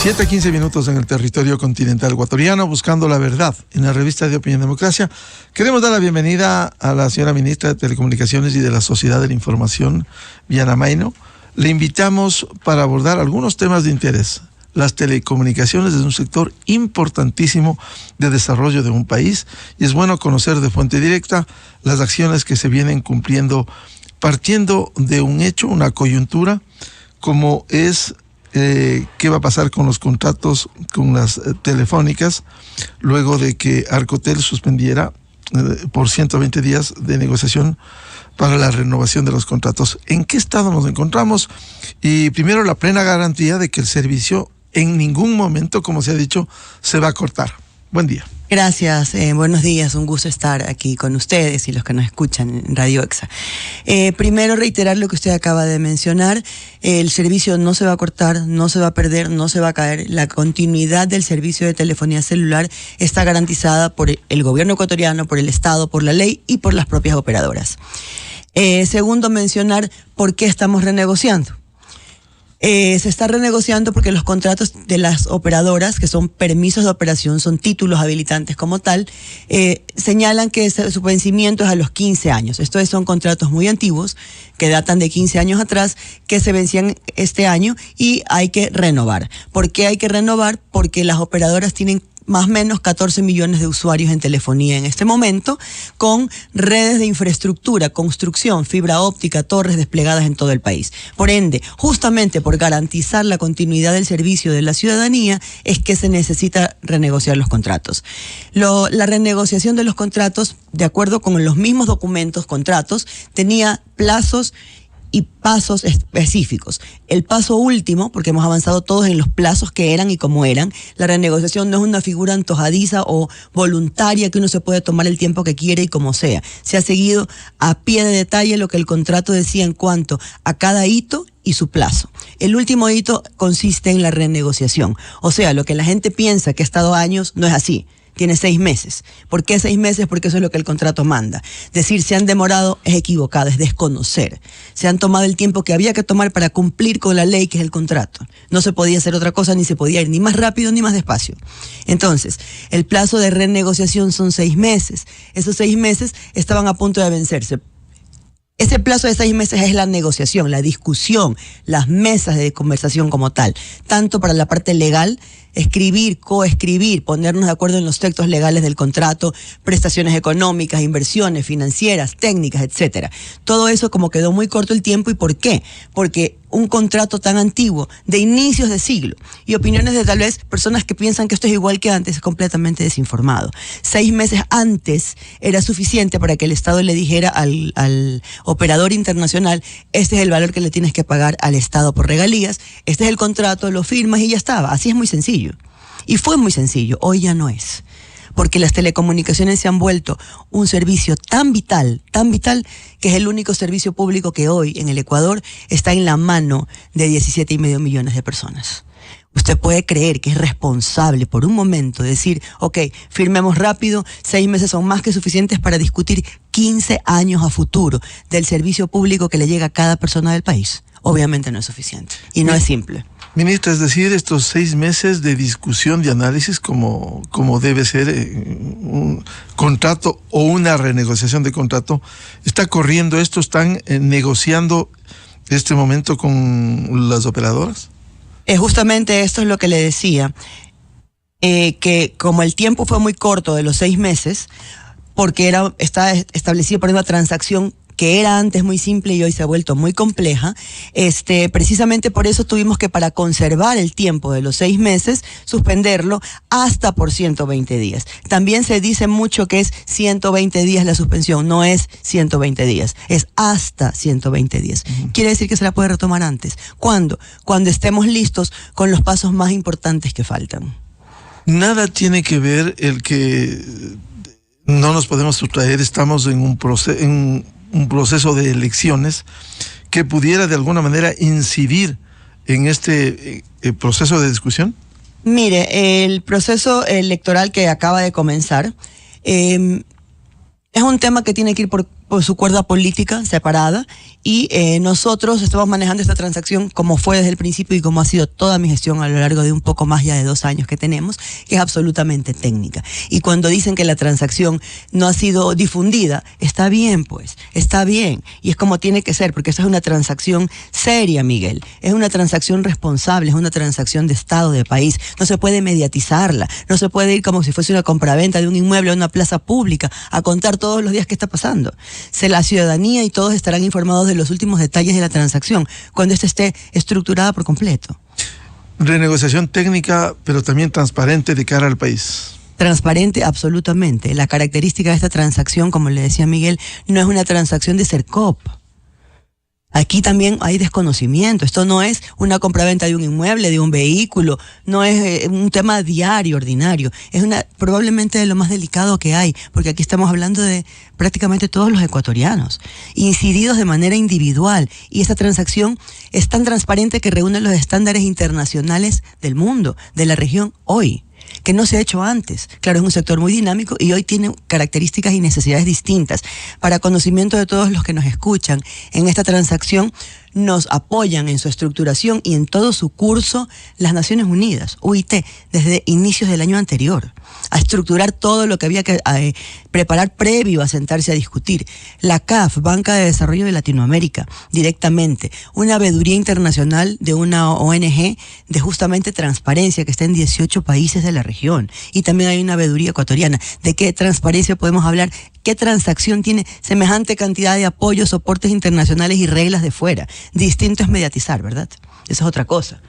7:15 minutos en el territorio continental ecuatoriano, buscando la verdad en la revista de Opinión Democracia. Queremos dar la bienvenida a la señora ministra de Telecomunicaciones y de la Sociedad de la Información, Viana Maino. Le invitamos para abordar algunos temas de interés. Las telecomunicaciones es un sector importantísimo de desarrollo de un país y es bueno conocer de fuente directa las acciones que se vienen cumpliendo, partiendo de un hecho, una coyuntura, como es qué va a pasar con los contratos con las telefónicas luego de que Arcotel suspendiera por 120 días de negociación para la renovación de los contratos. ¿En qué estado nos encontramos? Y primero, la plena garantía de que el servicio en ningún momento, como se ha dicho, se va a cortar. Buen día. Gracias, buenos días, un gusto estar aquí con ustedes y los que nos escuchan en Radio Exa. Primero reiterar lo que usted acaba de mencionar, el servicio no se va a cortar, no se va a perder, no se va a caer, la continuidad del servicio de telefonía celular está garantizada por el gobierno ecuatoriano, por el Estado, por la ley y por las propias operadoras. Segundo, mencionar por qué estamos renegociando. Se está renegociando porque los contratos de las operadoras, que son permisos de operación, son títulos habilitantes como tal, señalan que su vencimiento es a los 15 años. Estos son contratos muy antiguos, que datan de 15 años atrás, que se vencían este año y hay que renovar. ¿Por qué hay que renovar? Porque las operadoras tienen más o menos 14 millones de usuarios en telefonía en este momento, con redes de infraestructura, construcción, fibra óptica, torres desplegadas en todo el país. Por ende, justamente por garantizar la continuidad del servicio de la ciudadanía, es que se necesita renegociar los contratos. La renegociación de los contratos, de acuerdo con los mismos documentos, contratos, tenía plazos y pasos específicos. El paso último, porque hemos avanzado todos en los plazos que eran y como eran, la renegociación no es una figura antojadiza o voluntaria que uno se puede tomar el tiempo que quiere y como sea. Se ha seguido a pie de detalle lo que el contrato decía en cuanto a cada hito y su plazo. El último hito consiste en la renegociación. O sea, lo que la gente piensa que ha estado años no es así. Tiene 6 meses. ¿Por qué 6 meses? Porque eso es lo que el contrato manda. Decir se han demorado es equivocado, es desconocer. Se han tomado el tiempo que había que tomar para cumplir con la ley que es el contrato. No se podía hacer otra cosa, ni se podía ir ni más rápido ni más despacio. Entonces, el plazo de renegociación son 6 meses. Esos 6 meses estaban a punto de vencerse. Ese plazo de 6 meses es la negociación, la discusión, las mesas de conversación como tal, tanto para la parte legal, escribir, coescribir, ponernos de acuerdo en los textos legales del contrato, prestaciones económicas, inversiones financieras, técnicas, etcétera. Todo eso como quedó muy corto el tiempo. ¿Y por qué? Porque un contrato tan antiguo, de inicios de siglo, y opiniones de tal vez personas que piensan que esto es igual que antes, es completamente desinformado. 6 meses antes era suficiente para que el Estado le dijera al operador internacional: este es el valor que le tienes que pagar al Estado por regalías, este es el contrato, lo firmas y ya estaba. Así es muy sencillo. Y fue muy sencillo, hoy ya no es. Porque las telecomunicaciones se han vuelto un servicio tan vital, que es el único servicio público que hoy en el Ecuador está en la mano de 17,5 millones de personas. Usted puede creer que es responsable por un momento decir, ok, firmemos rápido, 6 meses son más que suficientes para discutir 15 años a futuro del servicio público que le llega a cada persona del país. Obviamente no es suficiente y no es simple. Ministra, es decir, estos 6 meses de discusión, de análisis, como debe ser un contrato o una renegociación de contrato, ¿está corriendo esto? ¿Están negociando este momento con las operadoras? Justamente esto es lo que le decía, que como el tiempo fue muy corto de los 6 meses, porque está establecido por una transacción que era antes muy simple y hoy se ha vuelto muy compleja, precisamente por eso tuvimos que, para conservar el tiempo de los 6 meses, suspenderlo hasta por 120 días. También se dice mucho que es 120 días la suspensión, no es 120 días, es hasta 120 días. Quiere decir que se la puede retomar antes. ¿Cuándo? Cuando estemos listos con los pasos más importantes que faltan. Nada tiene que ver el que no nos podemos sustraer, estamos en un proceso de elecciones que pudiera de alguna manera incidir en este proceso de discusión? Mire, el proceso electoral que acaba de comenzar es un tema que tiene que ir por su cuerda política separada, y nosotros estamos manejando esta transacción como fue desde el principio y como ha sido toda mi gestión a lo largo de un poco más ya de 2 años que tenemos, que es absolutamente técnica. Y cuando dicen que la transacción no ha sido difundida, está bien, pues, está bien, y es como tiene que ser, porque esa es una transacción seria, Miguel, es una transacción responsable, es una transacción de Estado, de país, no se puede mediatizarla, no se puede ir como si fuese una compraventa de un inmueble a una plaza pública a contar todos los días qué está pasando. La ciudadanía y todos estarán informados de los últimos detalles de la transacción cuando ésta esté estructurada por completo. Renegociación técnica, pero también transparente de cara al país. Transparente, absolutamente. La característica de esta transacción, como le decía Miguel, no es una transacción de Sercop. Aquí también hay desconocimiento. Esto no es una compraventa de un inmueble, de un vehículo, no es un tema diario, ordinario. Es probablemente de lo más delicado que hay, porque aquí estamos hablando de prácticamente todos los ecuatorianos, incididos de manera individual. Y esta transacción es tan transparente que reúne los estándares internacionales del mundo, de la región hoy, que no se ha hecho antes. Claro, es un sector muy dinámico y hoy tiene características y necesidades distintas. Para conocimiento de todos los que nos escuchan, en esta transacción nos apoyan en su estructuración y en todo su curso las Naciones Unidas, UIT, desde inicios del año anterior, a estructurar todo lo que había que preparar previo a sentarse a discutir. La CAF, Banca de Desarrollo de Latinoamérica, directamente, una veeduría internacional de una ONG de justamente transparencia que está en 18 países de la región, y también hay una veeduría ecuatoriana. ¿De qué transparencia podemos hablar? ¿Qué transacción tiene semejante cantidad de apoyos, soportes internacionales y reglas de fuera? Distinto es mediatizar, ¿verdad? Esa es otra cosa.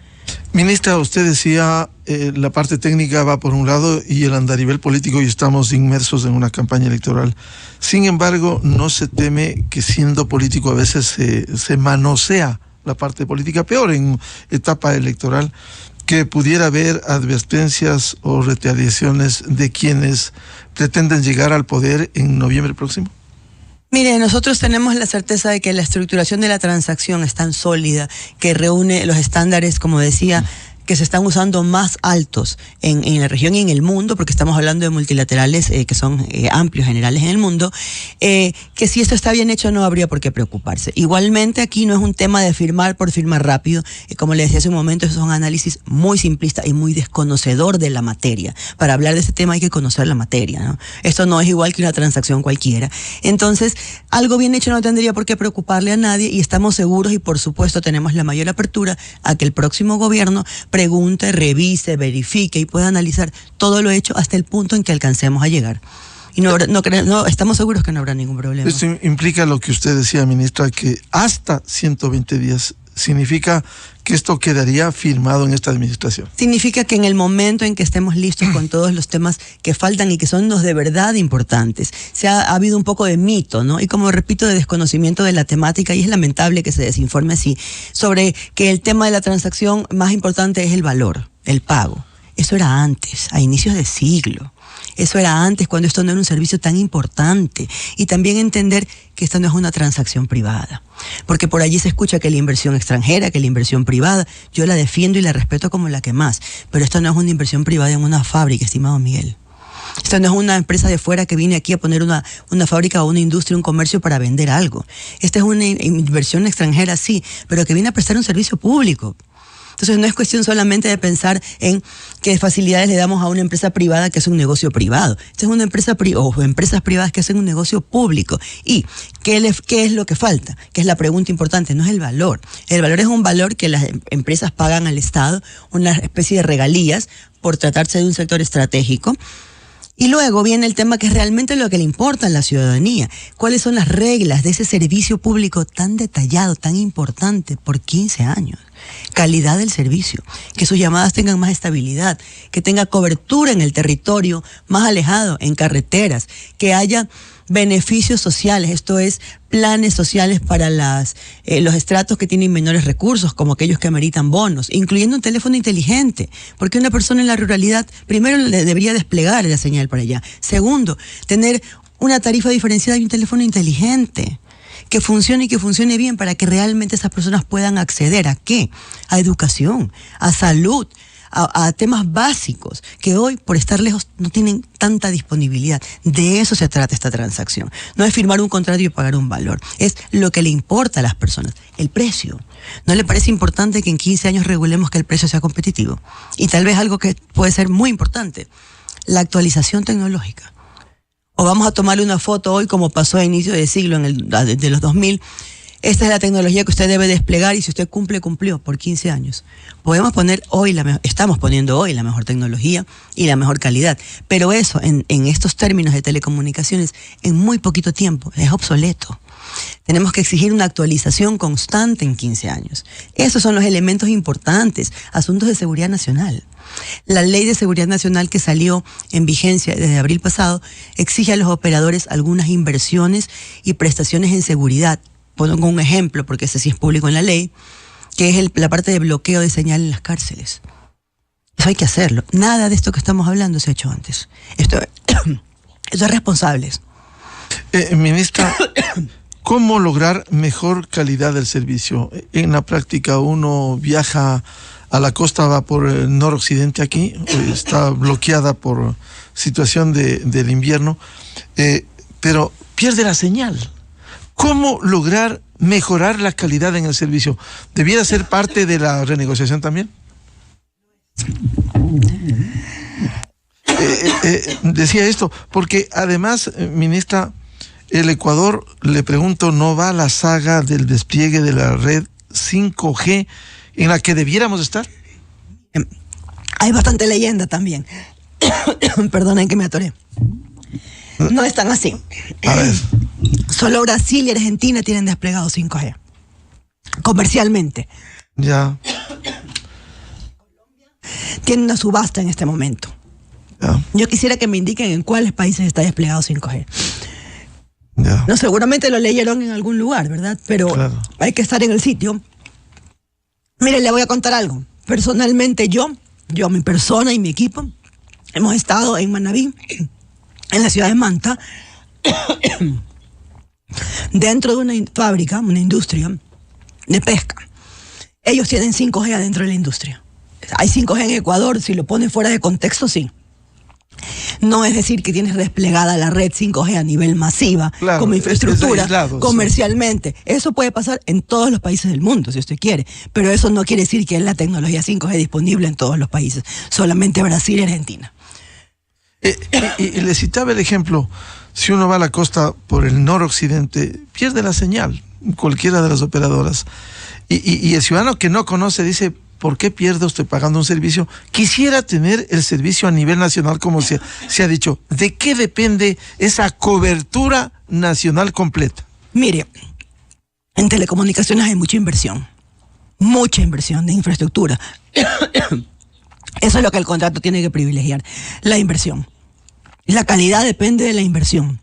Ministra, usted decía la parte técnica va por un lado y el andarivel político, y estamos inmersos en una campaña electoral. Sin embargo, no se teme que siendo político a veces se manosea la parte política, peor en etapa electoral, que pudiera haber advertencias o retaliaciones de quienes pretenden llegar al poder en noviembre próximo? Mire, nosotros tenemos la certeza de que la estructuración de la transacción es tan sólida que reúne los estándares, como decía, que se están usando más altos en la región y en el mundo, porque estamos hablando de multilaterales que son amplios, generales en el mundo, que si esto está bien hecho no habría por qué preocuparse. Igualmente aquí no es un tema de firmar por firmar rápido, como le decía hace un momento, esos son análisis muy simplistas y muy desconocedor de la materia. Para hablar de este tema hay que conocer la materia, ¿no? Esto no es igual que una transacción cualquiera. Entonces, algo bien hecho no tendría por qué preocuparle a nadie, y estamos seguros y por supuesto tenemos la mayor apertura a que el próximo gobierno pregunte, revise, verifique y pueda analizar todo lo hecho hasta el punto en que alcancemos a llegar. Y no estamos seguros que no habrá ningún problema. Esto implica lo que usted decía, ministra, que hasta 120 días significa que esto quedaría firmado en esta administración. Significa que en el momento en que estemos listos con todos los temas que faltan y que son los de verdad importantes, ha habido un poco de mito, ¿no? Y como repito, de desconocimiento de la temática, y es lamentable que se desinforme así, sobre que el tema de la transacción más importante es el valor, el pago. Eso era antes, a inicios de siglo. Eso era antes, cuando esto no era un servicio tan importante. Y también entender que esto no es una transacción privada. Porque por allí se escucha que la inversión extranjera, que la inversión privada, yo la defiendo y la respeto como la que más. Pero esto no es una inversión privada en una fábrica, estimado Miguel. Esto no es una empresa de fuera que viene aquí a poner una fábrica o una industria, un comercio para vender algo. Esta es una inversión extranjera, sí, pero que viene a prestar un servicio público. Entonces no es cuestión solamente de pensar en qué facilidades le damos a una empresa privada que hace un negocio privado. Esta es una empresa o empresas privadas que hacen un negocio público. ¿Y qué es lo que falta? Que es la pregunta importante, no es el valor. El valor es un valor que las empresas pagan al Estado, una especie de regalías por tratarse de un sector estratégico. Y luego viene el tema que es realmente lo que le importa a la ciudadanía. ¿Cuáles son las reglas de ese servicio público tan detallado, tan importante por 15 años? Calidad del servicio, que sus llamadas tengan más estabilidad, que tenga cobertura en el territorio más alejado, en carreteras, que haya beneficios sociales, esto es, planes sociales para los estratos que tienen menores recursos, como aquellos que ameritan bonos, incluyendo un teléfono inteligente, porque una persona en la ruralidad, primero, debería desplegar la señal para allá. Segundo, tener una tarifa diferenciada y un teléfono inteligente que funcione y que funcione bien para que realmente esas personas puedan acceder ¿a qué? A educación, a salud, a temas básicos que hoy, por estar lejos, no tienen tanta disponibilidad. De eso se trata esta transacción. No es firmar un contrato y pagar un valor. Es lo que le importa a las personas, el precio. ¿No le parece importante que en 15 años regulemos que el precio sea competitivo? Y tal vez algo que puede ser muy importante, la actualización tecnológica. O vamos a tomarle una foto hoy como pasó a inicio de siglo, de los 2000. Esta es la tecnología que usted debe desplegar y si usted cumple, cumplió por 15 años. Podemos poner hoy, estamos poniendo hoy la mejor tecnología y la mejor calidad. Pero eso, en estos términos de telecomunicaciones, en muy poquito tiempo, es obsoleto. Tenemos que exigir una actualización constante en 15 años. Esos son los elementos importantes, asuntos de seguridad nacional. La Ley de Seguridad Nacional que salió en vigencia desde abril pasado exige a los operadores algunas inversiones y prestaciones en seguridad. Pongo un ejemplo, porque ese sí es público en la ley, que es la parte de bloqueo de señal en las cárceles. Eso hay que hacerlo. Nada de esto que estamos hablando se ha hecho antes. Esto es responsables. Ministra, ¿cómo lograr mejor calidad del servicio? En la práctica uno viaja a la costa, va por el noroccidente aquí, está bloqueada por situación del invierno, pero pierde la señal. ¿Cómo lograr mejorar la calidad en el servicio? ¿Debiera ser parte de la renegociación también? Decía esto, porque además, ministra, el Ecuador, le pregunto, ¿no va a la saga del despliegue de la red 5G en la que debiéramos estar? Hay bastante leyenda también. Perdonen que me atoré. No es tan así. A ver. Solo Brasil y Argentina tienen desplegado 5G. Comercialmente. Ya. Tienen una subasta en este momento. Ya. Yo quisiera que me indiquen en cuáles países está desplegado 5G. Ya. No, seguramente lo leyeron en algún lugar, ¿verdad? Pero claro, hay que estar en el sitio. Mire, le voy a contar algo. Personalmente yo, mi persona y mi equipo, hemos estado en Manabí, en la ciudad de Manta, dentro de una fábrica, una industria de pesca. Ellos tienen 5G adentro de la industria. Hay 5G en Ecuador, si lo ponen fuera de contexto, sí. No es decir que tienes desplegada la red 5G a nivel masiva, claro, como infraestructura, aislado, comercialmente. Sí. Eso puede pasar en todos los países del mundo, si usted quiere. Pero eso no quiere decir que es la tecnología 5G disponible en todos los países. Solamente Brasil y Argentina. Y le citaba el ejemplo, si uno va a la costa por el noroccidente, pierde la señal, cualquiera de las operadoras. Y el ciudadano que no conoce dice, ¿por qué pierde usted pagando un servicio? Quisiera tener el servicio a nivel nacional, como se ha dicho. ¿De qué depende esa cobertura nacional completa? Mire, en telecomunicaciones hay mucha inversión de infraestructura. Eso es lo que el contrato tiene que privilegiar, la inversión. La calidad depende de la inversión.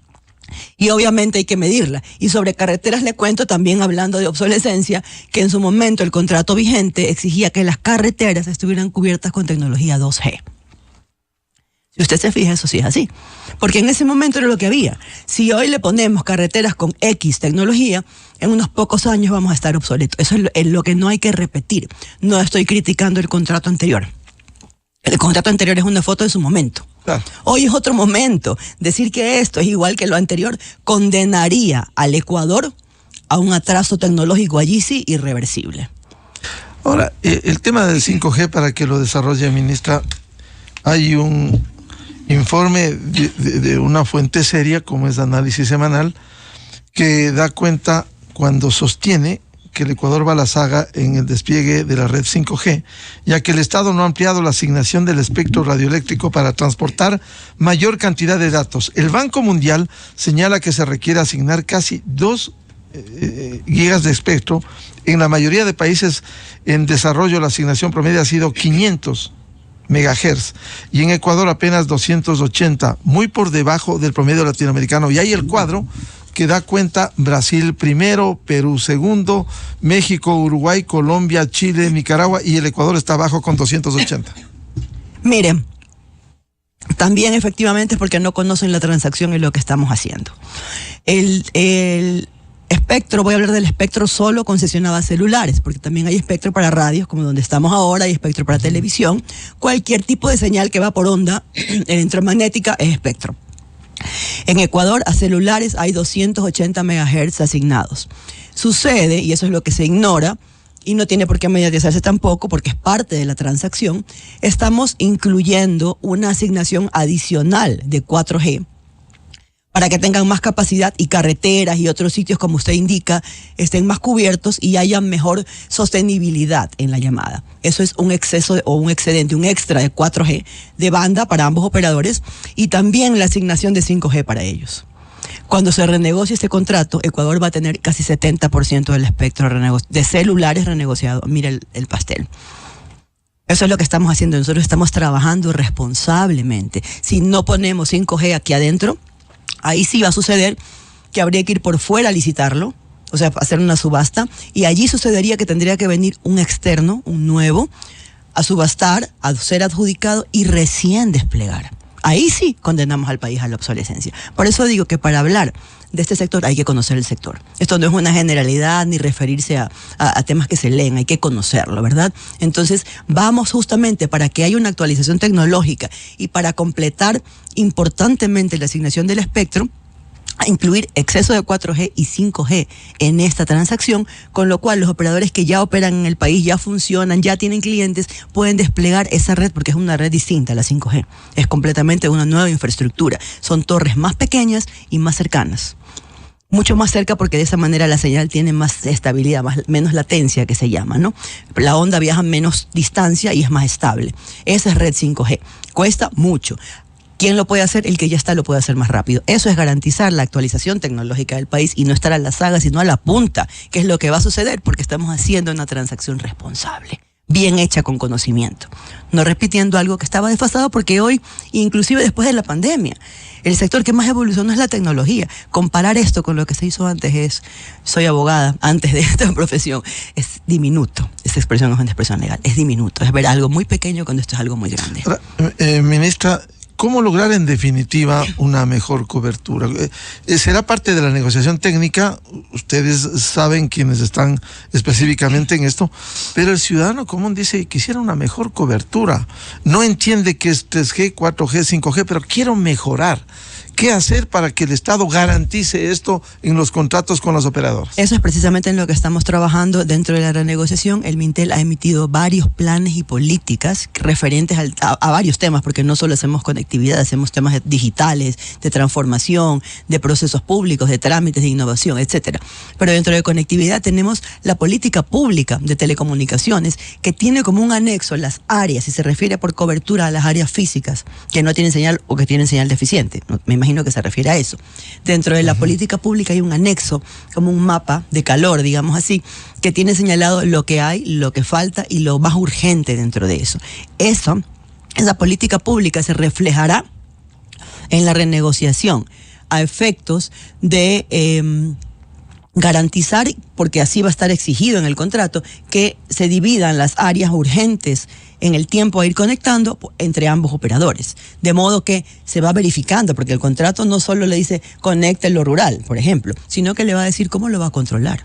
Y obviamente hay que medirla. Y sobre carreteras le cuento, también hablando de obsolescencia, que en su momento el contrato vigente exigía que las carreteras estuvieran cubiertas con tecnología 2G. Si usted se fija, eso sí es así. Porque en ese momento era lo que había. Si hoy le ponemos carreteras con X tecnología, en unos pocos años vamos a estar obsoletos. Eso es lo que no hay que repetir. No estoy criticando el contrato anterior. El contrato anterior es una foto de su momento. Claro. Hoy es otro momento. Decir que esto es igual que lo anterior condenaría al Ecuador a un atraso tecnológico allí sí irreversible. Ahora, el tema del 5G, para que lo desarrolle, ministra, hay un informe de una fuente seria, como es Análisis Semanal, que da cuenta cuando sostiene que el Ecuador va a la saga en el despliegue de la red 5G, ya que el Estado no ha ampliado la asignación del espectro radioeléctrico para transportar mayor cantidad de datos. El Banco Mundial señala que se requiere asignar casi 2 gigas de espectro. En la mayoría de países en desarrollo la asignación promedio ha sido 500 megahertz y en Ecuador apenas 280, muy por debajo del promedio latinoamericano. Y hay el cuadro que da cuenta: Brasil primero, Perú segundo, México, Uruguay, Colombia, Chile, Nicaragua, y el Ecuador está abajo con 280. Miren, también efectivamente es porque no conocen la transacción y lo que estamos haciendo. Es espectro, voy a hablar del espectro solo concesionado a celulares, porque también hay espectro para radios, como donde estamos ahora, hay espectro para televisión. Cualquier tipo de señal que va por onda electromagnética es espectro. En Ecuador, a celulares hay 280 MHz asignados. Sucede, y eso es lo que se ignora, y no tiene por qué mediatizarse tampoco, porque es parte de la transacción, estamos incluyendo una asignación adicional de 4G, para que tengan más capacidad y carreteras y otros sitios, como usted indica, estén más cubiertos y haya mejor sostenibilidad en la llamada. Eso es un exceso o un excedente, un extra de 4G de banda para ambos operadores y también la asignación de 5G para ellos. Cuando se renegocie este contrato, Ecuador va a tener casi 70% del espectro de celulares renegociado. Mira el pastel. Eso es lo que estamos haciendo. Nosotros estamos trabajando responsablemente. Si no ponemos 5G aquí adentro, ahí sí va a suceder que habría que ir por fuera a licitarlo, o sea, hacer una subasta, y allí sucedería que tendría que venir un externo, un nuevo, a subastar, a ser adjudicado y recién desplegar. Ahí sí condenamos al país a la obsolescencia. Por eso digo que para hablar de este sector hay que conocer el sector. Esto no es una generalidad ni referirse a temas que se leen, hay que conocerlo, ¿verdad? Entonces vamos justamente para que haya una actualización tecnológica y para completar importantemente la asignación del espectro, a incluir exceso de 4G y 5G en esta transacción, con lo cual los operadores que ya operan en el país, ya funcionan, ya tienen clientes, pueden desplegar esa red porque es una red distinta a la 5G. Es completamente una nueva infraestructura. Son torres más pequeñas y más cercanas. Mucho más cerca porque de esa manera la señal tiene más estabilidad, menos latencia que se llama, ¿no? La onda viaja menos distancia y es más estable. Esa es red 5G. Cuesta mucho. ¿Quién lo puede hacer? El que ya está lo puede hacer más rápido. Eso es garantizar la actualización tecnológica del país y no estar a la saga, sino a la punta, que es lo que va a suceder porque estamos haciendo una transacción responsable, bien hecha con conocimiento, no repitiendo algo que estaba desfasado, porque hoy, inclusive después de la pandemia, el sector que más evolucionó es la tecnología. Comparar esto con lo que se hizo antes soy abogada, antes de esta profesión, es diminuto. Esa expresión no es una expresión legal, es diminuto, es ver algo muy pequeño cuando esto es algo muy grande. Ministra, ¿cómo lograr en definitiva una mejor cobertura? ¿Será parte de la negociación técnica? Ustedes saben, quienes están específicamente en esto, pero el ciudadano común dice, quisiera una mejor cobertura. No entiende que es 3G, 4G, 5G, pero quiero mejorar. ¿Qué hacer para que el Estado garantice esto en los contratos con los operadores? Eso es precisamente en lo que estamos trabajando dentro de la renegociación. El Mintel ha emitido varios planes y políticas referentes a varios temas, porque no solo hacemos conectividad, hacemos temas digitales, de transformación, de procesos públicos, de trámites, de innovación, etcétera. Pero dentro de conectividad tenemos la política pública de telecomunicaciones, que tiene como un anexo las áreas, y se refiere por cobertura a las áreas físicas que no tienen señal o que tienen señal deficiente. Me imagino que se refiere a eso. Dentro de la política pública hay un anexo, como un mapa de calor, digamos así, que tiene señalado lo que hay, lo que falta y lo más urgente dentro de eso. Esa política pública se reflejará en la renegociación a efectos de garantizar, porque así va a estar exigido en el contrato, que se dividan las áreas urgentes en el tiempo a ir conectando entre ambos operadores. De modo que se va verificando, porque el contrato no solo le dice conecte lo rural, por ejemplo, sino que le va a decir cómo lo va a controlar,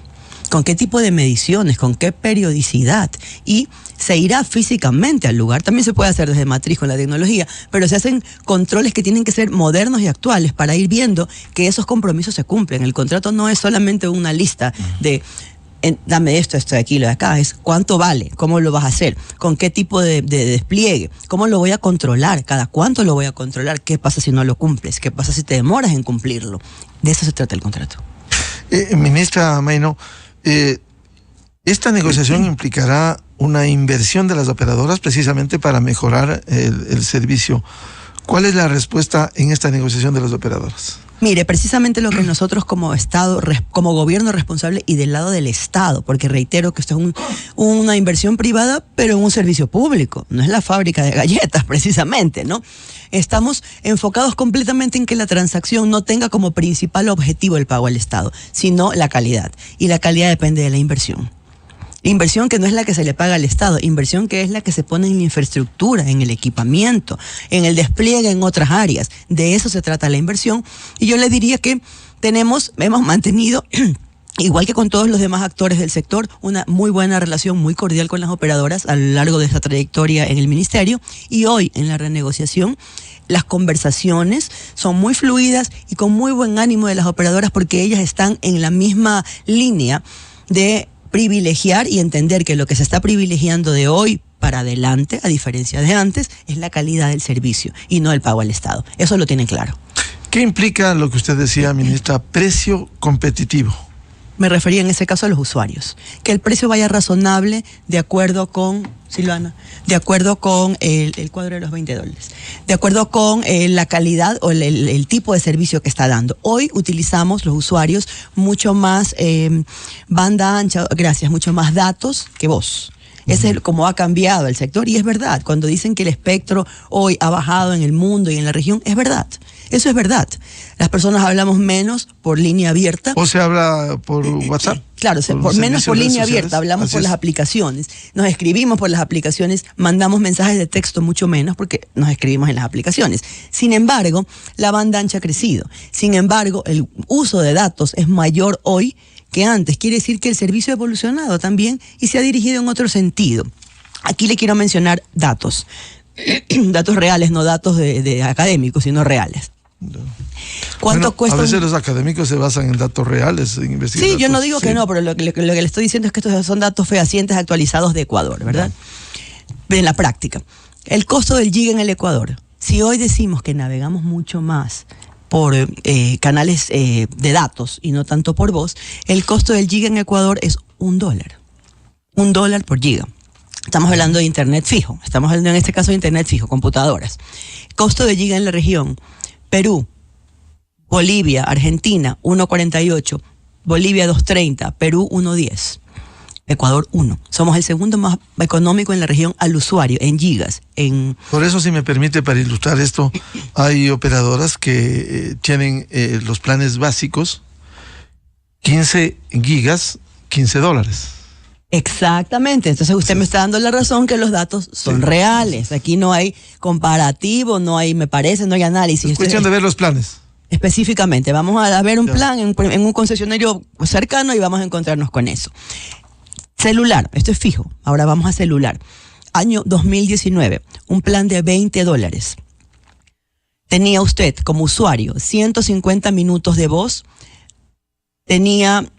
con qué tipo de mediciones, con qué periodicidad, y se irá físicamente al lugar. También se puede hacer desde matriz con la tecnología, pero se hacen controles que tienen que ser modernos y actuales para ir viendo que esos compromisos se cumplen. El contrato no es solamente una lista de dame esto de aquí, lo de acá, es cuánto vale, cómo lo vas a hacer, con qué tipo de despliegue, cómo lo voy a controlar, cada cuánto lo voy a controlar, qué pasa si no lo cumples, qué pasa si te demoras en cumplirlo. De eso se trata el contrato. Ministra Mayno, esta negociación implicará una inversión de las operadoras precisamente para mejorar el servicio. ¿Cuál es la respuesta en esta negociación de las operadoras? Mire, precisamente lo que nosotros como Estado, como gobierno responsable y del lado del Estado, porque reitero que esto es una inversión privada, pero en un servicio público, no es la fábrica de galletas precisamente, ¿no? Estamos enfocados completamente en que la transacción no tenga como principal objetivo el pago al Estado, sino la calidad. Y la calidad depende de la inversión. Inversión que no es la que se le paga al Estado, inversión que es la que se pone en la infraestructura, en el equipamiento, en el despliegue en otras áreas. De eso se trata la inversión. Y yo le diría que hemos mantenido igual que con todos los demás actores del sector, una muy buena relación, muy cordial con las operadoras a lo largo de esa trayectoria en el ministerio, y hoy en la renegociación las conversaciones son muy fluidas y con muy buen ánimo de las operadoras, porque ellas están en la misma línea de privilegiar y entender que lo que se está privilegiando de hoy para adelante, a diferencia de antes, es la calidad del servicio y no el pago al Estado. Eso lo tienen claro. ¿Qué implica lo que usted decía, ministra, precio competitivo? Me refería en ese caso a los usuarios. Que el precio vaya razonable de acuerdo con, Silvana, de acuerdo con el cuadro de los $20, de acuerdo con la calidad o el tipo de servicio que está dando. Hoy utilizamos los usuarios mucho más banda ancha, gracias, mucho más datos que voz. Ese es como ha cambiado el sector, y es verdad. Cuando dicen que el espectro hoy ha bajado en el mundo y en la región, es verdad. Eso es verdad. Las personas hablamos menos por línea abierta. ¿O se habla por WhatsApp? Claro, menos por línea abierta, hablamos por las aplicaciones. Nos escribimos por las aplicaciones, mandamos mensajes de texto mucho menos porque nos escribimos en las aplicaciones. Sin embargo, la banda ancha ha crecido. Sin embargo, el uso de datos es mayor hoy que antes. Quiere decir que el servicio ha evolucionado también y se ha dirigido en otro sentido. Aquí le quiero mencionar datos. Datos reales, no datos de académicos, sino reales. ¿Cuánto cuesta? A veces los académicos se basan en datos reales, en investigaciones. Sí, yo no digo que no, pero lo que le estoy diciendo es que estos son datos fehacientes actualizados de Ecuador, ¿verdad? En la práctica. El costo del giga en el Ecuador. Si hoy decimos que navegamos mucho más por canales de datos y no tanto por voz, el costo del giga en Ecuador es $1. $1 por giga. Estamos hablando de internet fijo, estamos hablando en este caso de internet fijo, computadoras. Costo de giga en la región: Perú, Bolivia, Argentina, 1.48, Bolivia 2.30, Perú 1.10, Ecuador 1. Somos el segundo más económico en la región al usuario, en gigas. Por eso, si me permite, para ilustrar esto, hay operadoras que tienen los planes básicos, 15 gigas, $15. Exactamente, entonces usted me está dando la razón que los datos son reales. Aquí no hay comparativo, no hay, me parece, no hay análisis. Es cuestión de ver los planes. Específicamente, vamos a ver un plan en un concesionario cercano y vamos a encontrarnos con eso. Celular, esto es fijo, ahora vamos a celular. Año 2019, un plan de $20. Tenía usted como usuario 150 minutos de voz, tenía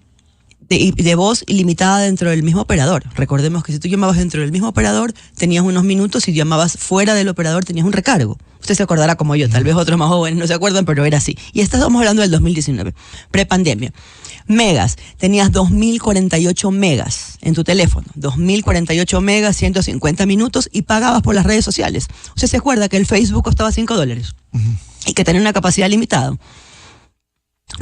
de voz ilimitada dentro del mismo operador. Recordemos que si tú llamabas dentro del mismo operador, tenías unos minutos, si llamabas fuera del operador, tenías un recargo. Usted se acordará como yo, tal vez otros más jóvenes no se acuerdan, pero era así. Y estamos hablando del 2019, prepandemia. Megas, tenías 2048 megas en tu teléfono, 2048 megas, 150 minutos, y pagabas por las redes sociales. Usted se acuerda que el Facebook costaba $5 y que tenía una capacidad limitada.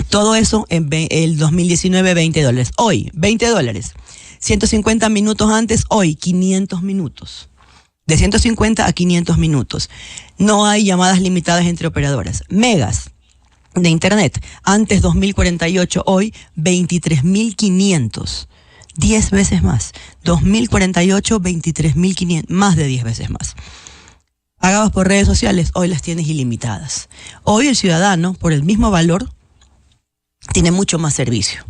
Todo eso en el 2019, $20. Hoy, $20. 150 minutos antes, hoy, 500 minutos. De 150 a 500 minutos. No hay llamadas limitadas entre operadoras. Megas de internet, antes 2048, hoy 23.500. 10 veces más. 2048, 23.500, más de 10 veces más. Pagabas por redes sociales, hoy las tienes ilimitadas. Hoy el ciudadano, por el mismo valor, tiene mucho más servicio.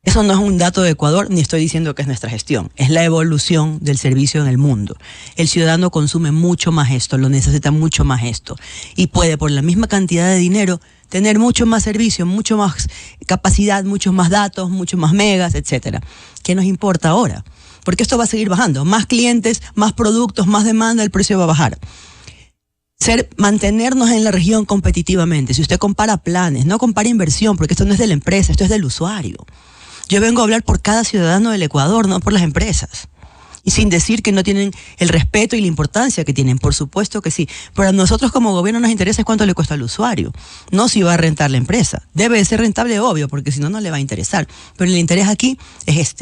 Eso no es un dato de Ecuador, ni estoy diciendo que es nuestra gestión. Es la evolución del servicio en el mundo. El ciudadano consume mucho más esto, lo necesita mucho más esto. Y puede, por la misma cantidad de dinero, tener mucho más servicio, mucho más capacidad, muchos más datos, muchos más megas, etcétera. ¿Qué nos importa ahora? Porque esto va a seguir bajando. Más clientes, más productos, más demanda, el precio va a bajar. Mantenernos en la región competitivamente. Si usted compara planes, no compara inversión, porque esto no es de la empresa, esto es del usuario. Yo vengo a hablar por cada ciudadano del Ecuador, no por las empresas. Y sin decir que no tienen el respeto y la importancia que tienen, por supuesto que sí. Pero a nosotros como gobierno nos interesa es cuánto le cuesta al usuario, no si va a rentar la empresa. Debe de ser rentable, obvio, porque si no, no le va a interesar. Pero el interés aquí es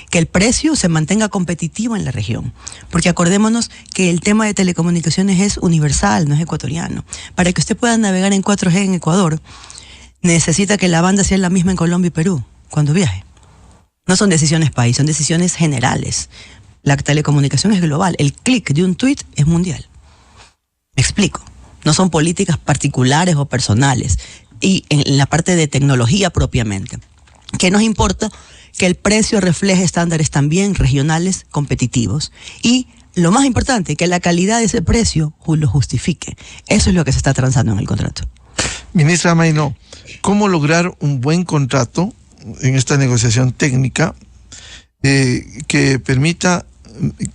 que el precio se mantenga competitivo en la región. Porque acordémonos que el tema de telecomunicaciones es universal, no es ecuatoriano. Para que usted pueda navegar en 4G en Ecuador, necesita que la banda sea la misma en Colombia y Perú, cuando viaje. No son decisiones país, son decisiones generales. La telecomunicación es global. El clic de un tuit es mundial. Me explico. No son políticas particulares o personales. Y en la parte de tecnología propiamente. ¿Qué nos importa? Que el precio refleje estándares también regionales competitivos y lo más importante, que la calidad de ese precio lo justifique. Eso es lo que se está transando en el contrato. Ministra Maynó, ¿cómo lograr un buen contrato en esta negociación técnica que permita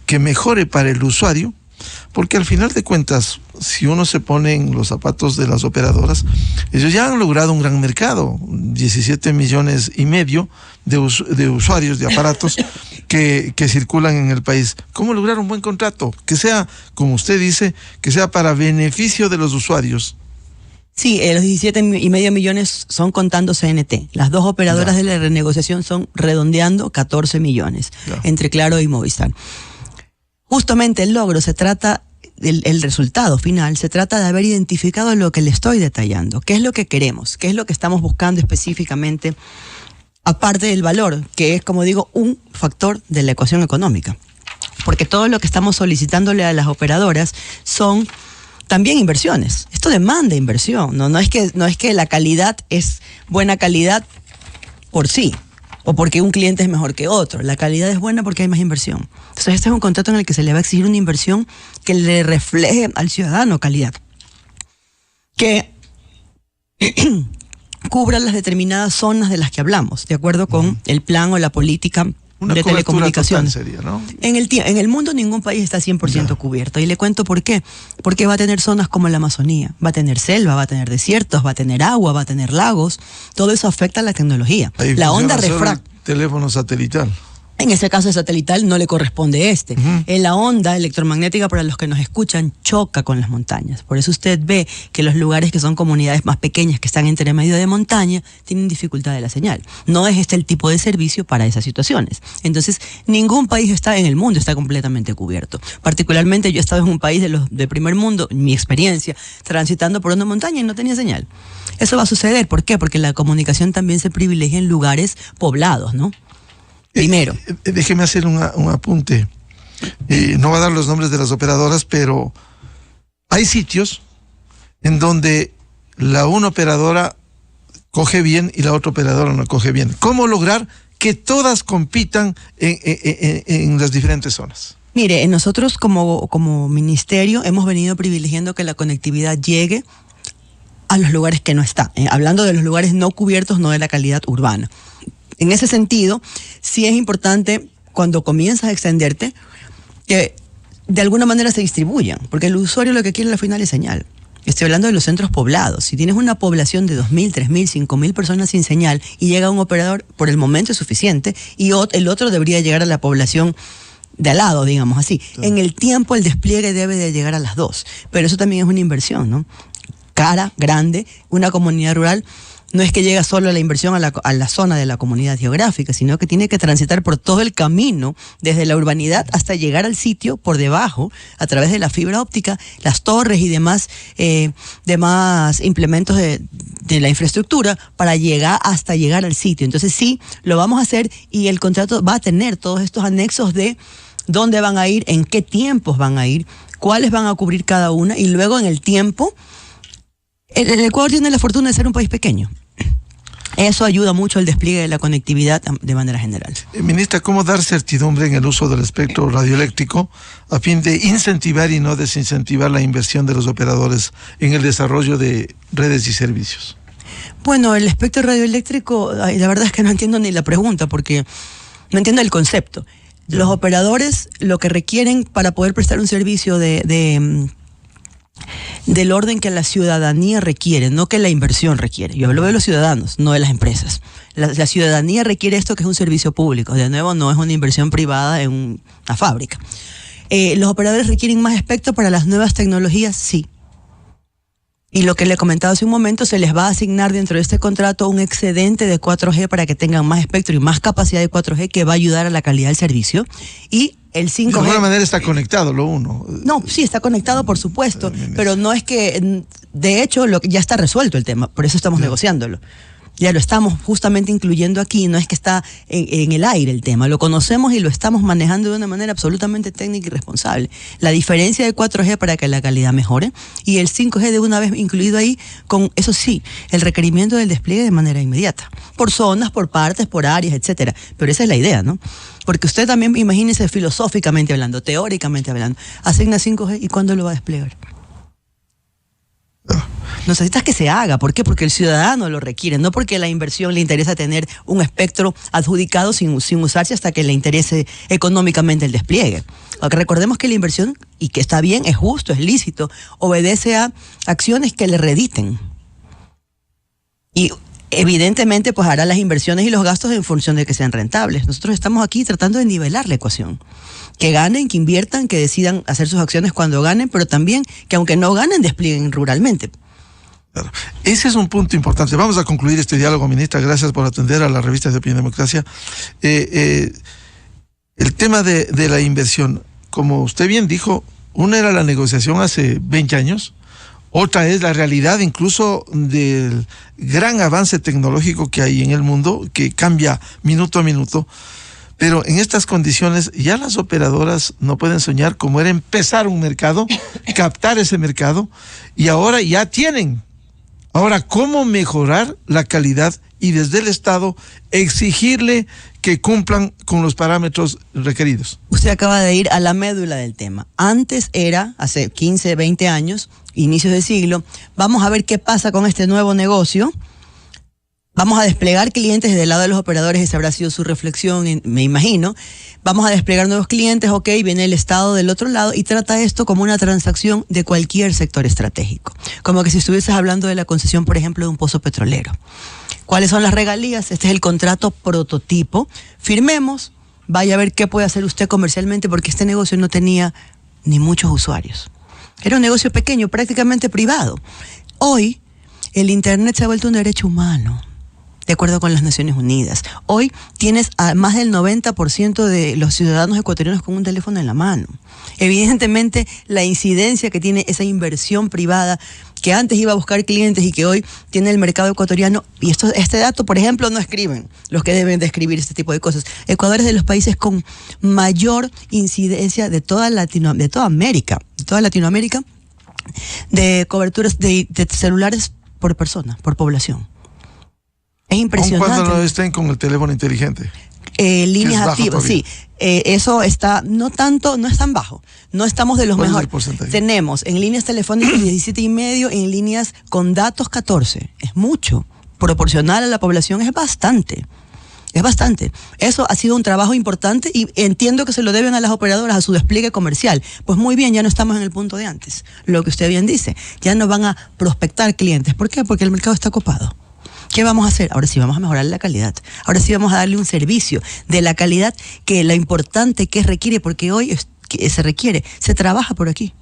que mejore para el usuario? Porque al final de cuentas, si uno se pone en los zapatos de las operadoras, ellos ya han logrado un gran mercado, 17,5 millones de usuarios de aparatos que circulan en el país. ¿Cómo lograr un buen contrato? Que sea, como usted dice, que sea para beneficio de los usuarios. Sí, los 17,5 millones son contando CNT. Las dos operadoras de la renegociación son redondeando 14 millones, entre Claro y Movistar. Justamente el logro se trata, el resultado final, se trata de haber identificado lo que le estoy detallando. ¿Qué es lo que queremos? ¿Qué es lo que estamos buscando específicamente? Aparte del valor, que es, como digo, un factor de la ecuación económica. Porque todo lo que estamos solicitándole a las operadoras son también inversiones. Esto demanda inversión. No es que la calidad es buena calidad por sí, o porque un cliente es mejor que otro. La calidad es buena porque hay más inversión. Entonces este es un contrato en el que se le va a exigir una inversión que le refleje al ciudadano calidad, que cubra las determinadas zonas de las que hablamos, de acuerdo con el plan o la política de telecomunicaciones. Sería, ¿no? En el mundo ningún país está 100% cubierto. Y le cuento por qué. Porque va a tener zonas como la Amazonía, va a tener selva, va a tener desiertos, va a tener agua, va a tener lagos. Todo eso afecta a la tecnología. Ahí la onda refracta. Teléfono satelital. En ese caso, el satelital no le corresponde En la onda electromagnética, para los que nos escuchan, choca con las montañas. Por eso usted ve que los lugares que son comunidades más pequeñas, que están entre medio de montaña, tienen dificultad de la señal. No es el tipo de servicio para esas situaciones. Entonces, ningún país en el mundo está completamente cubierto. Particularmente, yo he estado en un país de primer mundo, mi experiencia, transitando por una montaña y no tenía señal. Eso va a suceder. ¿Por qué? Porque la comunicación también se privilegia en lugares poblados, ¿no? Primero. Déjeme hacer un apunte. No va a dar los nombres de las operadoras, pero hay sitios en donde la una operadora coge bien y la otra operadora no coge bien. ¿Cómo lograr que todas compitan en las diferentes zonas? Mire, nosotros como ministerio hemos venido privilegiando que la conectividad llegue a los lugares que no está. Hablando de los lugares no cubiertos, no de la calidad urbana. En ese sentido, sí es importante, cuando comienzas a extenderte, que de alguna manera se distribuyan, porque el usuario lo que quiere al final es señal. Estoy hablando de los centros poblados. Si tienes una población de 2,000, 3,000, 5,000 personas sin señal y llega un operador, por el momento es suficiente, y el otro debería llegar a la población de al lado, digamos así. Sí. En el tiempo el despliegue debe de llegar a las dos, pero eso también es una inversión, ¿no? Cara, grande, una comunidad rural. No es que llega solo la inversión a la zona de la comunidad geográfica, sino que tiene que transitar por todo el camino, desde la urbanidad hasta llegar al sitio por debajo, a través de la fibra óptica, las torres y demás implementos de la infraestructura para llegar al sitio. Entonces sí, lo vamos a hacer, y el contrato va a tener todos estos anexos de dónde van a ir, en qué tiempos van a ir, cuáles van a cubrir cada una, y luego en el tiempo. El Ecuador tiene la fortuna de ser un país pequeño. Eso ayuda mucho al despliegue de la conectividad de manera general. Ministra, ¿cómo dar certidumbre en el uso del espectro radioeléctrico a fin de incentivar y no desincentivar la inversión de los operadores en el desarrollo de redes y servicios? Bueno, el espectro radioeléctrico, la verdad es que no entiendo ni la pregunta, porque no entiendo el concepto. Los operadores lo que requieren para poder prestar un servicio del orden que la ciudadanía requiere, no que la inversión requiere. Yo hablo de los ciudadanos, no de las empresas. La ciudadanía requiere esto, que es un servicio público. De nuevo, no es una inversión privada en una fábrica. ¿Los operadores requieren más espectro para las nuevas tecnologías? Sí. Y lo que le he comentado hace un momento, se les va a asignar dentro de este contrato un excedente de 4G para que tengan más espectro y más capacidad de 4G, que va a ayudar a la calidad del servicio. Y el 5G... De alguna manera está conectado lo uno. No, sí, está conectado, por supuesto, pero no es que... De hecho, ya está resuelto el tema, por eso estamos negociándolo. Ya lo estamos justamente incluyendo aquí, no es que está en el aire el tema, lo conocemos y lo estamos manejando de una manera absolutamente técnica y responsable. La diferencia de 4G para que la calidad mejore y el 5G de una vez incluido ahí con, eso sí, el requerimiento del despliegue de manera inmediata, por zonas, por partes, por áreas, etcétera. Pero esa es la idea, ¿no? Porque usted también, imagínese filosóficamente hablando, teóricamente hablando, asigna 5G y ¿cuándo lo va a desplegar? Necesitas que se haga. ¿Por qué? Porque el ciudadano lo requiere, no porque la inversión le interesa tener un espectro adjudicado sin usarse hasta que le interese económicamente el despliegue. Aunque recordemos que la inversión, y que está bien, es justo, es lícito, obedece a acciones que le rediten. Y evidentemente pues hará las inversiones y los gastos en función de que sean rentables. Nosotros estamos aquí tratando de nivelar la ecuación. Que ganen, que inviertan, que decidan hacer sus acciones cuando ganen, pero también que aunque no ganen, desplieguen ruralmente. Claro. Ese es un punto importante. Vamos a concluir este diálogo, ministra. Gracias por atender a la revista de Opinión y Democracia. El tema de la inversión, como usted bien dijo, una era la negociación hace 20 años, otra es la realidad incluso del gran avance tecnológico que hay en el mundo, que cambia minuto a minuto. Pero en estas condiciones ya las operadoras no pueden soñar como era empezar un mercado, captar ese mercado, y ahora ya tienen. Ahora, ¿cómo mejorar la calidad y desde el Estado exigirle que cumplan con los parámetros requeridos? Usted acaba de ir a la médula del tema. Antes era, hace 15, 20 años, inicios de siglo, vamos a ver qué pasa con este nuevo negocio. Vamos a desplegar clientes desde el lado de los operadores, esa habrá sido su reflexión, me imagino. Vamos a desplegar nuevos clientes, ok, viene el Estado del otro lado y trata esto como una transacción de cualquier sector estratégico. Como que si estuvieses hablando de la concesión, por ejemplo, de un pozo petrolero. ¿Cuáles son las regalías? Este es el contrato prototipo. Firmemos, vaya a ver qué puede hacer usted comercialmente, porque este negocio no tenía ni muchos usuarios. Era un negocio pequeño, prácticamente privado. Hoy, el Internet se ha vuelto un derecho humano, de acuerdo con las Naciones Unidas. Hoy tienes a más del 90% de los ciudadanos ecuatorianos con un teléfono en la mano. Evidentemente, la incidencia que tiene esa inversión privada, que antes iba a buscar clientes y que hoy tiene el mercado ecuatoriano, y este dato, por ejemplo, no escriben los que deben de escribir este tipo de cosas. Ecuador es de los países con mayor incidencia de toda Latinoamérica, de coberturas de celulares por persona, por población. Es impresionante. Aun cuando no estén con el teléfono inteligente. Líneas activas, sí. Eso está, no tanto, no es tan bajo. No estamos de los mejores. Tenemos en líneas telefónicas 17,5, en líneas con datos 14. Es mucho. Proporcional a la población es bastante. Es bastante. Eso ha sido un trabajo importante y entiendo que se lo deben a las operadoras, a su despliegue comercial. Pues muy bien, ya no estamos en el punto de antes. Lo que usted bien dice. Ya no van a prospectar clientes. ¿Por qué? Porque el mercado está copado. ¿Qué vamos a hacer? Ahora sí vamos a mejorar la calidad. Ahora sí vamos a darle un servicio de la calidad que lo importante que requiere, porque hoy se requiere, se trabaja por aquí.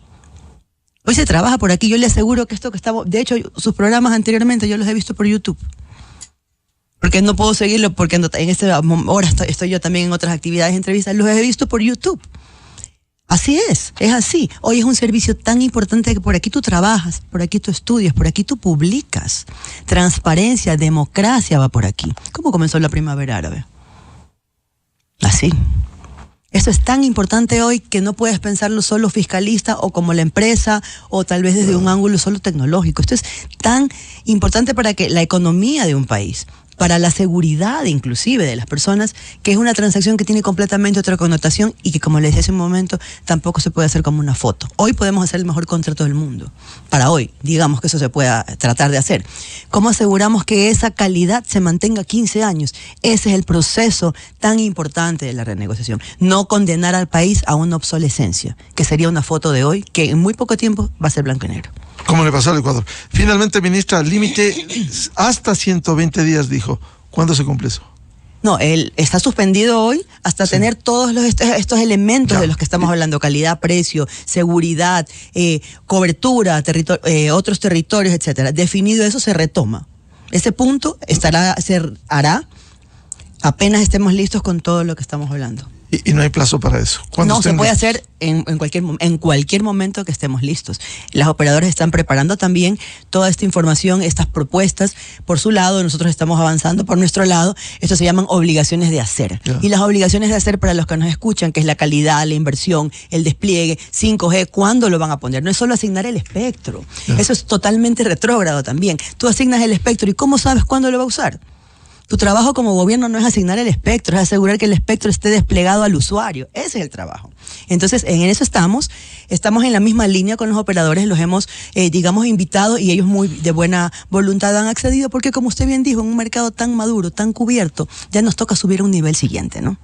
Hoy se trabaja por aquí. Yo le aseguro que esto que estamos, de hecho, sus programas anteriormente yo los he visto por YouTube. Porque no puedo seguirlo, porque en esta hora estoy yo también en otras actividades, entrevistas, los he visto por YouTube. Así es así. Hoy es un servicio tan importante que por aquí tú trabajas, por aquí tú estudias, por aquí tú publicas. Transparencia, democracia va por aquí. ¿Cómo comenzó la primavera árabe? Así. Eso es tan importante hoy que no puedes pensarlo solo fiscalista o como la empresa o tal vez desde un ángulo solo tecnológico. Esto es tan importante para que la economía de un país, para la seguridad inclusive de las personas, que es una transacción que tiene completamente otra connotación y que, como les decía hace un momento, tampoco se puede hacer como una foto. Hoy podemos hacer el mejor contrato del mundo. Para hoy, digamos que eso se pueda tratar de hacer. ¿Cómo aseguramos que esa calidad se mantenga 15 años? Ese es el proceso tan importante de la renegociación. No condenar al país a una obsolescencia, que sería una foto de hoy, que en muy poco tiempo va a ser blanco y negro. Como le pasó al Ecuador. Finalmente, ministra, límite hasta 120 días, dijo. ¿Cuándo se cumple eso? No, él está suspendido hoy hasta tener todos estos elementos de los que estamos hablando: calidad, precio, seguridad, cobertura, otros territorios, etcétera. Definido eso, se retoma. Ese punto se hará apenas estemos listos con todo lo que estamos hablando. Y no hay plazo para eso. No, se puede hacer en cualquier momento que estemos listos. Las operadoras están preparando también toda esta información, estas propuestas por su lado, nosotros estamos avanzando por nuestro lado. Esto se llaman obligaciones de hacer. Yeah. Y las obligaciones de hacer, para los que nos escuchan, que es la calidad, la inversión, el despliegue, 5G, ¿cuándo lo van a poner? No es solo asignar el espectro. Yeah. Eso es totalmente retrógrado también. Tú asignas el espectro y ¿cómo sabes cuándo lo va a usar? Tu trabajo como gobierno no es asignar el espectro, es asegurar que el espectro esté desplegado al usuario. Ese es el trabajo. Entonces, en eso estamos en la misma línea con los operadores, los hemos, invitado y ellos muy de buena voluntad han accedido porque, como usted bien dijo, en un mercado tan maduro, tan cubierto, ya nos toca subir a un nivel siguiente, ¿no?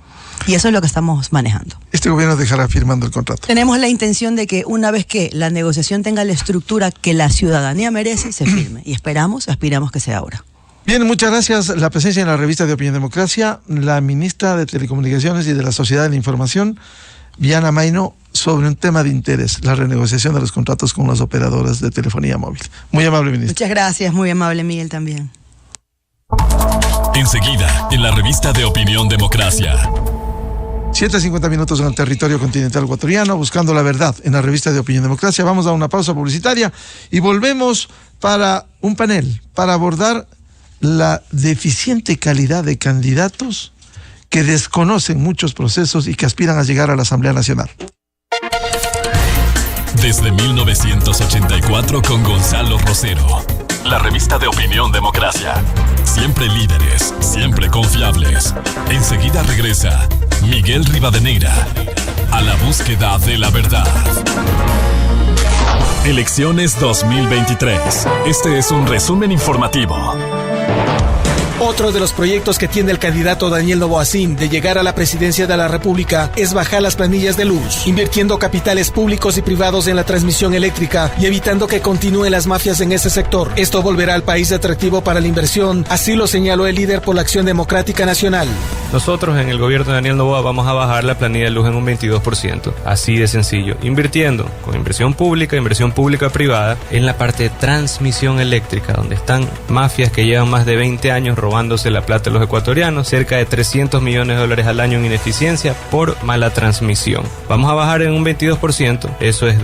Y eso es lo que estamos manejando. ¿Este gobierno dejará firmando el contrato? Tenemos la intención de que una vez que la negociación tenga la estructura que la ciudadanía merece, se firme. Y aspiramos que sea ahora. Bien, muchas gracias. La presencia en la revista de Opinión Democracia, la ministra de Telecomunicaciones y de la Sociedad de la Información, Viana Mayno, sobre un tema de interés, la renegociación de los contratos con las operadoras de telefonía móvil. Muy amable, ministra. Muchas gracias, muy amable, Miguel, también. Enseguida, en la revista de Opinión Democracia. 7:50 minutos en el territorio continental ecuatoriano, buscando la verdad en la revista de Opinión Democracia. Vamos a una pausa publicitaria y volvemos para un panel, para abordar la deficiente calidad de candidatos que desconocen muchos procesos y que aspiran a llegar a la Asamblea Nacional. Desde 1984 con Gonzalo Rosero. La revista de Opinión Democracia. Siempre líderes, siempre confiables. Enseguida regresa Miguel Rivadeneira a la búsqueda de la verdad. Elecciones 2023. Este es un resumen informativo. Otro de los proyectos que tiene el candidato Daniel Noboasin de llegar a la presidencia de la República es bajar las planillas de luz, invirtiendo capitales públicos y privados en la transmisión eléctrica y evitando que continúen las mafias en ese sector. Esto volverá al país atractivo para la inversión, así lo señaló el líder por la Acción Democrática Nacional. Nosotros en el gobierno de Daniel Noboa vamos a bajar la planilla de luz en un 22%, así de sencillo, invirtiendo con inversión pública privada en la parte de transmisión eléctrica, donde están mafias que llevan más de 20 años robándose la plata de los ecuatorianos, cerca de $300 millones al año en ineficiencia por mala transmisión. Vamos a bajar en un 22%, eso es